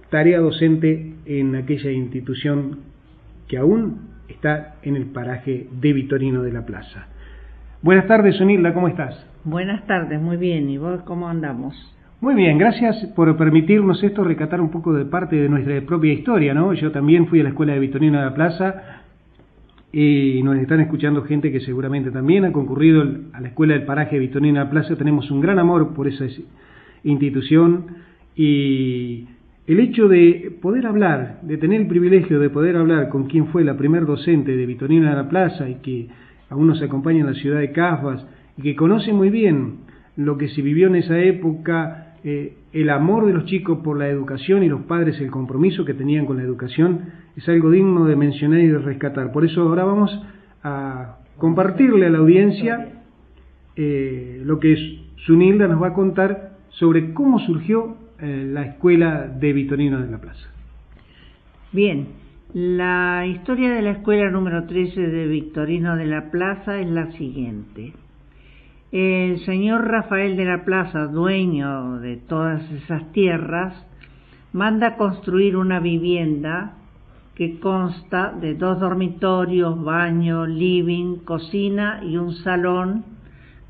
tarea docente en aquella institución que aún está en el paraje de Victorino de la Plaza. Buenas tardes, Zunilda, ¿cómo estás? Buenas tardes, muy bien. ¿Y vos cómo andamos? Muy bien, gracias por permitirnos esto, rescatar un poco de parte de nuestra propia historia, ¿no? Yo también fui a la escuela de Victorino de la Plaza y nos están escuchando gente que seguramente también ha concurrido a la escuela del paraje de Victorino de la Plaza. Tenemos un gran amor por esa institución y el hecho de poder hablar, de tener el privilegio de poder hablar con quien fue la primer docente de Victorino de la Plaza y que aún nos acompaña en la ciudad de Casbas y que conoce muy bien lo que se vivió en esa época, el amor de los chicos por la educación y los padres, el compromiso que tenían con la educación, es algo digno de mencionar y de rescatar. Por eso ahora vamos a compartirle a la audiencia lo que Zunilda nos va a contar sobre cómo surgió la escuela de Victorino de la Plaza. Bien, la historia de la escuela número 13 de Victorino de la Plaza es la siguiente. El señor Rafael de la Plaza, dueño de todas esas tierras, manda construir una vivienda que consta de 2 dormitorios, baño, living, cocina y un salón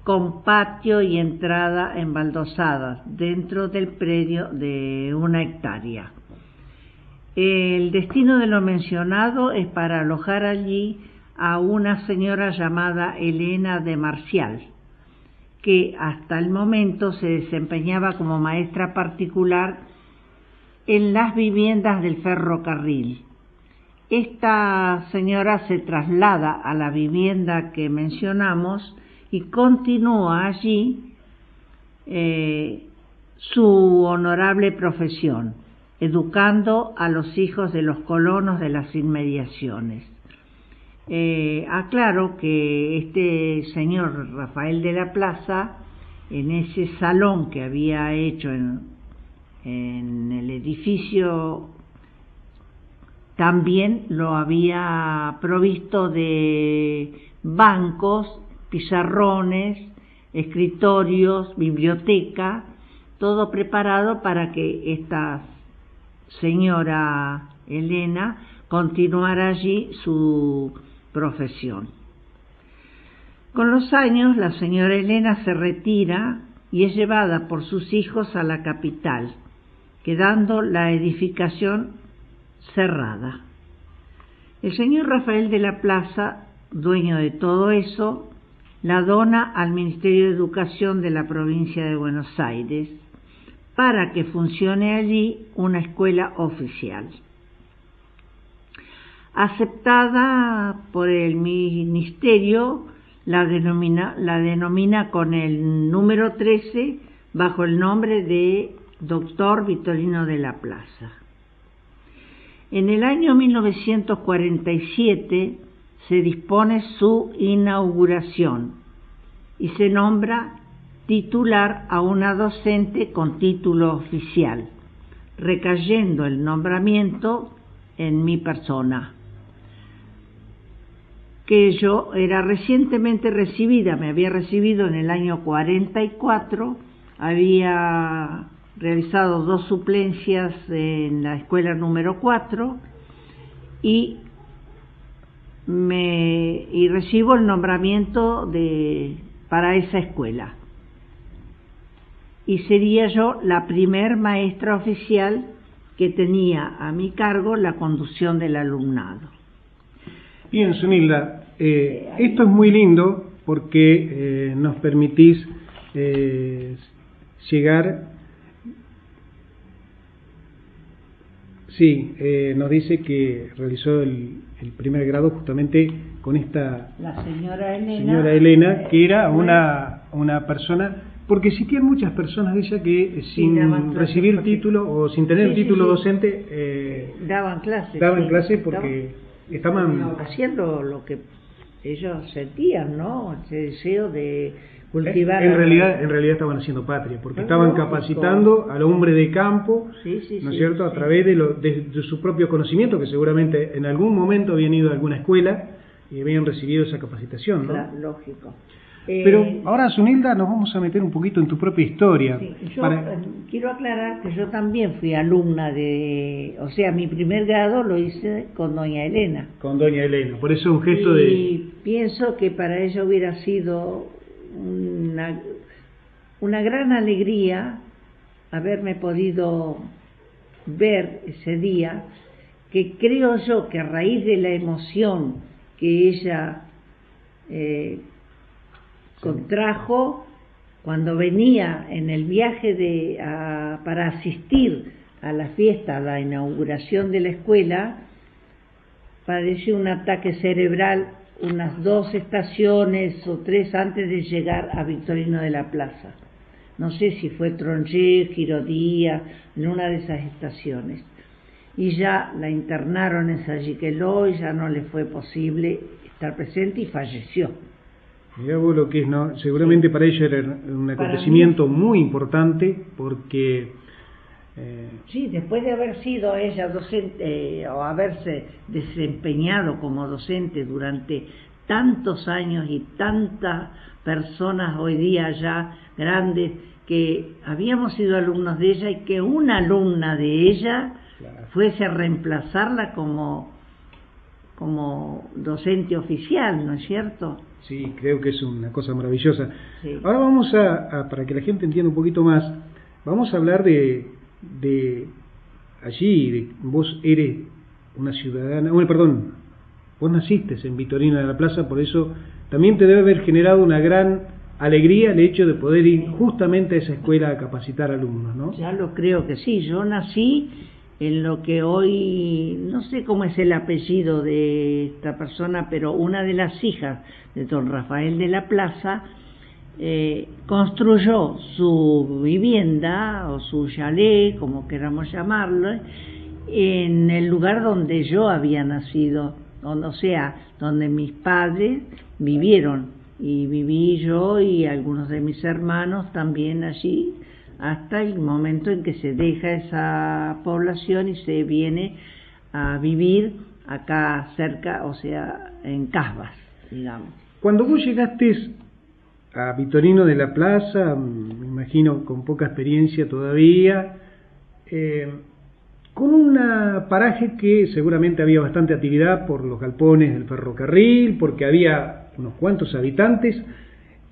con patio y entrada embaldosada dentro del predio de 1 hectárea. El destino de lo mencionado es para alojar allí a una señora llamada Elena de Marcial, que hasta el momento se desempeñaba como maestra particular en las viviendas del ferrocarril. Esta señora se traslada a la vivienda que mencionamos y continúa allí su honorable profesión, educando a los hijos de los colonos de las inmediaciones. Aclaro que este señor Rafael de la Plaza, en ese salón que había hecho en el edificio, también lo había provisto de bancos, pizarrones, escritorios, biblioteca, todo preparado para que esta señora Elena continuara allí su profesión. Con los años, la señora Elena se retira y es llevada por sus hijos a la capital, quedando la edificación cerrada. El señor Rafael de la Plaza, dueño de todo eso, la dona al Ministerio de Educación de la provincia de Buenos Aires para que funcione allí una escuela oficial. Aceptada por el Ministerio, la denomina con el número 13 bajo el nombre de Doctor Victorino de la Plaza. En el año 1947 se dispone su inauguración y se nombra titular a una docente con título oficial, recayendo el nombramiento en mi persona, que yo era recientemente recibida, me había recibido en el año 44, había realizado 2 suplencias en la escuela número 4 y recibo el nombramiento para esa escuela. Y sería yo la primer maestra oficial que tenía a mi cargo la conducción del alumnado. Bien, Zunilda, esto es muy lindo porque nos permitís llegar. Sí, nos dice que realizó el primer grado justamente con esta la señora Elena, que era una persona, porque existían muchas personas de ella que sin recibir título o sin tener título docente daban clases porque estaban haciendo lo que ellos sentían, ¿no? Ese deseo de cultivar. En realidad estaban haciendo patria, porque estaban capacitando al hombre de campo, ¿no es cierto?, a través de su propio conocimiento, que seguramente en algún momento habían ido a alguna escuela y habían recibido esa capacitación, ¿no? Claro, lógico. Pero ahora, Zunilda, nos vamos a meter un poquito en tu propia historia. Sí, yo quiero aclarar que yo también fui alumna o sea, mi primer grado lo hice con doña Elena. Con doña Elena, por eso un gesto y pienso que para ella hubiera sido una gran alegría haberme podido ver ese día, que creo yo que a raíz de la emoción que ella contrajo cuando venía en el viaje para asistir a la fiesta, a la inauguración de la escuela, padeció un ataque cerebral unas 2 estaciones o 3 antes de llegar a Victorino de la Plaza. No sé si fue Tronché, Girodía, en una de esas estaciones. Y ya la internaron en Salliqueló y ya no le fue posible estar presente y falleció. Mirá vos lo que es, ¿no? Seguramente para ella era un acontecimiento muy importante porque... Sí, después de haber sido ella docente o haberse desempeñado como docente durante tantos años y tantas personas hoy día ya grandes que habíamos sido alumnos de ella y que una alumna de ella fuese a reemplazarla como docente oficial, ¿no es cierto? Sí, creo que es una cosa maravillosa. Sí. Ahora vamos para que la gente entienda un poquito más, vamos a hablar de allí, vos eres una ciudadana, bueno, perdón, vos naciste en Victorino de la Plaza, por eso también te debe haber generado una gran alegría el hecho de poder ir justamente a esa escuela a capacitar alumnos, ¿no? Ya lo creo que sí, yo nací en lo que hoy, no sé cómo es el apellido de esta persona, pero una de las hijas de don Rafael de la Plaza construyó su vivienda o su chalet, como queramos llamarlo, en el lugar donde yo había nacido, o sea, donde mis padres vivieron, y viví yo y algunos de mis hermanos también allí, hasta el momento en que se deja esa población y se viene a vivir acá cerca, o sea, en Casbas, digamos. Cuando vos llegaste a Victorino de la Plaza, me imagino con poca experiencia todavía, con un paraje que seguramente había bastante actividad por los galpones del ferrocarril, porque había unos cuantos habitantes,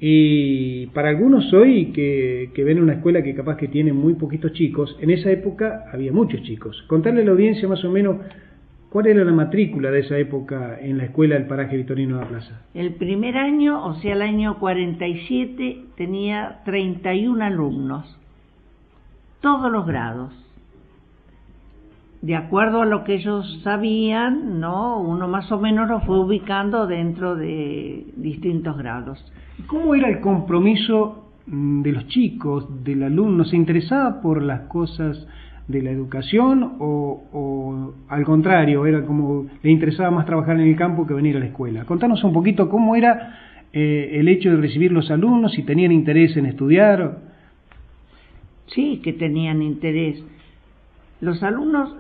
y para algunos hoy que ven una escuela que capaz que tiene muy poquitos chicos, en esa época había muchos chicos. Contarle a la audiencia más o menos cuál era la matrícula de esa época en la escuela del paraje Victorino de la Plaza. El primer año, o sea el año 47, tenía 31 alumnos, todos los grados. De acuerdo a lo que ellos sabían, ¿no? Uno más o menos lo fue ubicando dentro de distintos grados. ¿Cómo era el compromiso de los chicos, del alumno? ¿Se interesaba por las cosas de la educación o al contrario, era como le interesaba más trabajar en el campo que venir a la escuela? Contanos un poquito cómo era el hecho de recibir los alumnos, si tenían interés en estudiar. Sí, que tenían interés. Los alumnos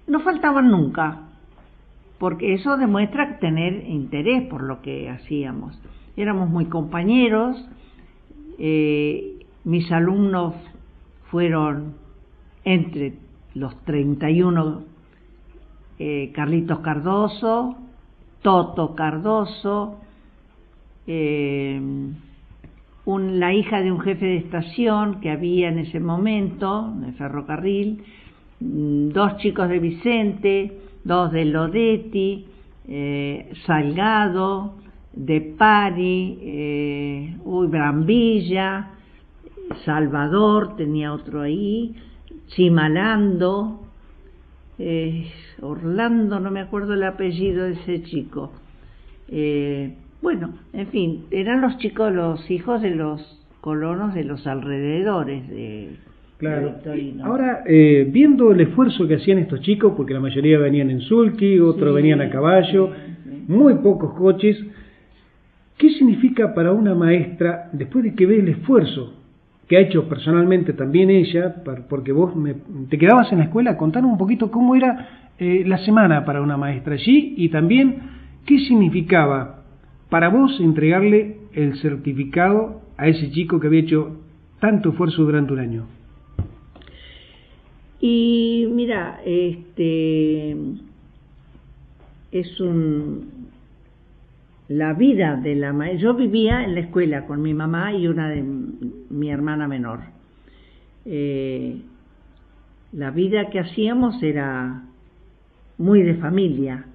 no faltaban nunca, porque eso demuestra tener interés por lo que hacíamos. Éramos muy compañeros, mis alumnos fueron entre los 31 Carlitos Cardoso, Toto Cardoso, la hija de un jefe de estación que había en ese momento, en el ferrocarril, 2 chicos de Vicente, 2 de Lodetti, Salgado, de Pari, Brambilla, Salvador, tenía otro ahí, Chimalando, Orlando, no me acuerdo el apellido de ese chico. Bueno, en fin, eran los chicos, los hijos de los colonos de los alrededores de Victorino. Ahora, viendo el esfuerzo que hacían estos chicos, porque la mayoría venían en sulky, otros venían a caballo, muy pocos coches, ¿qué significa para una maestra, después de que ve el esfuerzo que ha hecho personalmente también ella, porque vos te quedabas en la escuela? Contanos un poquito cómo era la semana para una maestra allí, y también qué significaba para vos entregarle el certificado a ese chico que había hecho tanto esfuerzo durante un año? Y mira, la vida de la maestra. Yo vivía en la escuela con mi mamá y una de mi hermana menor. La vida que hacíamos era muy de familia.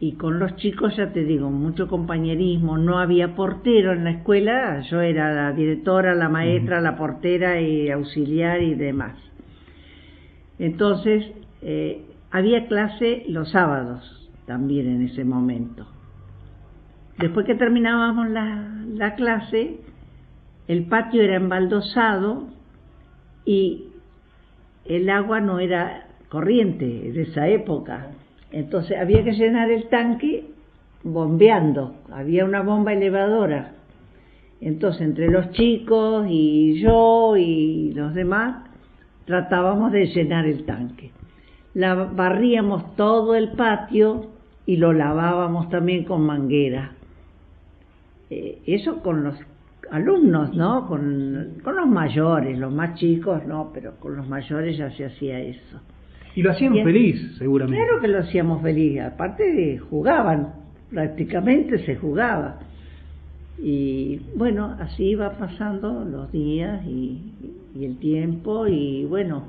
Y con los chicos, ya te digo, mucho compañerismo. No había portero en la escuela, yo era la directora, la maestra, la portera y auxiliar y demás. Entonces, había clase los sábados también en ese momento. Después que terminábamos la clase, el patio era embaldosado y el agua no era corriente de esa época. Entonces había que llenar el tanque bombeando, había una bomba elevadora. Entonces entre los chicos y yo y los demás tratábamos de llenar el tanque. Barríamos todo el patio y lo lavábamos también con manguera. Eso con los alumnos, ¿no? Con los mayores, los más chicos no, pero con los mayores ya se hacía eso. Y lo hacían feliz, seguramente. Claro que lo hacíamos feliz, aparte jugaban, prácticamente se jugaba. Y bueno, así iba pasando los días y el tiempo, y bueno,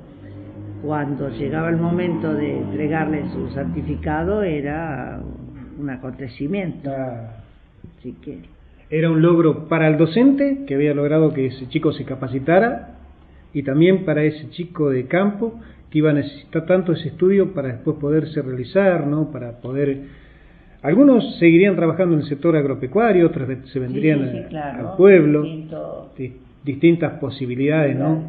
cuando llegaba el momento de entregarle su certificado era un acontecimiento. Así que era un logro para el docente, que había logrado que ese chico se capacitara, y también para ese chico de campo, que iba a necesitar tanto ese estudio para después poderse realizar, ¿no? Para poder... Algunos seguirían trabajando en el sector agropecuario, otros se vendrían claro, al pueblo, distintas posibilidades, ¿no?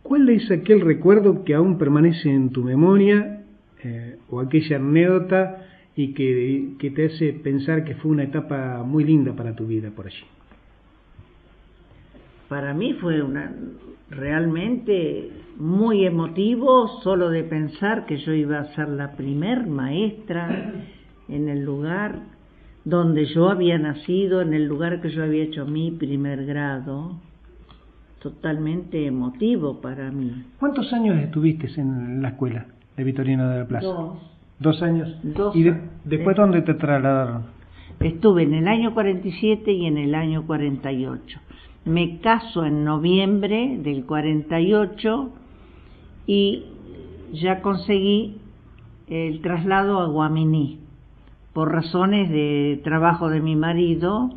¿Cuál es aquel recuerdo que aún permanece en tu memoria, o aquella anécdota, y que te hace pensar que fue una etapa muy linda para tu vida por allí? Para mí fue realmente muy emotivo, solo de pensar que yo iba a ser la primer maestra en el lugar donde yo había nacido, en el lugar que yo había hecho mi primer grado. Totalmente emotivo para mí. ¿Cuántos años estuviste en la escuela de Victorino de la Plaza? 2 años. ¿Y después dónde te trasladaron? Estuve en el año 47 y en el año 48. Me caso en noviembre del 48 y ya conseguí el traslado a Guaminí por razones de trabajo de mi marido,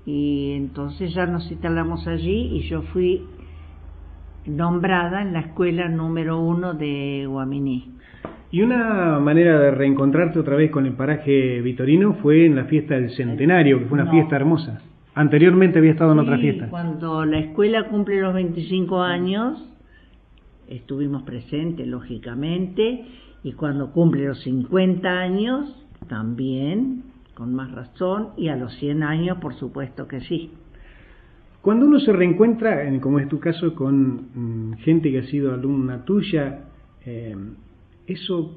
y entonces ya nos instalamos allí y yo fui nombrada en la escuela número 1 de Guaminí. Y una manera de reencontrarte otra vez con el paraje vitorino fue en la fiesta del centenario, que fue una fiesta hermosa. Anteriormente había estado en otra fiesta. Cuando la escuela cumple los 25 años, estuvimos presentes, lógicamente, y cuando cumple los 50 años, también, con más razón, y a los 100 años, por supuesto que sí. Cuando uno se reencuentra, como es tu caso, con gente que ha sido alumna tuya, eso,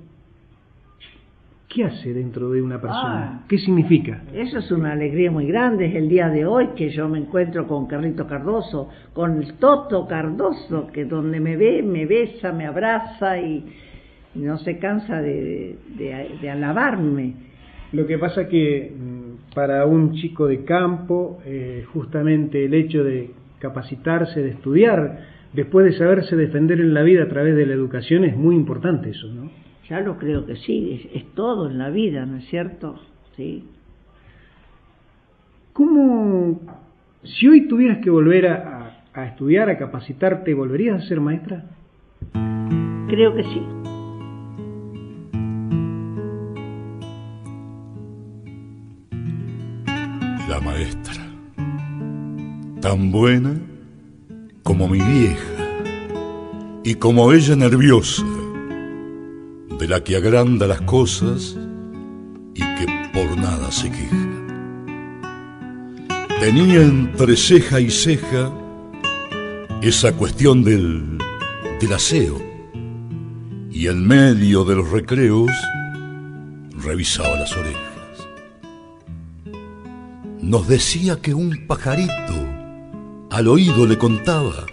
¿qué hace dentro de una persona? ¿Qué significa? Eso es una alegría muy grande. Es el día de hoy que yo me encuentro con Carlito Cardoso, con el Toto Cardoso, que donde me ve, me besa, me abraza y no se cansa de alabarme. Lo que pasa que para un chico de campo, justamente el hecho de capacitarse, de estudiar, después de saberse defender en la vida a través de la educación, es muy importante eso, ¿no? Ya lo creo que sí, es todo en la vida, ¿no es cierto? Sí. ¿Cómo, si hoy tuvieras que volver a estudiar, a capacitarte, volverías a ser maestra? Creo que sí. La maestra, tan buena como mi vieja, y como ella nerviosa, de la que agranda las cosas y que por nada se queja. Tenía entre ceja y ceja esa cuestión del aseo, y en medio de los recreos revisaba las orejas. nos decía que un pajarito al oído le contaba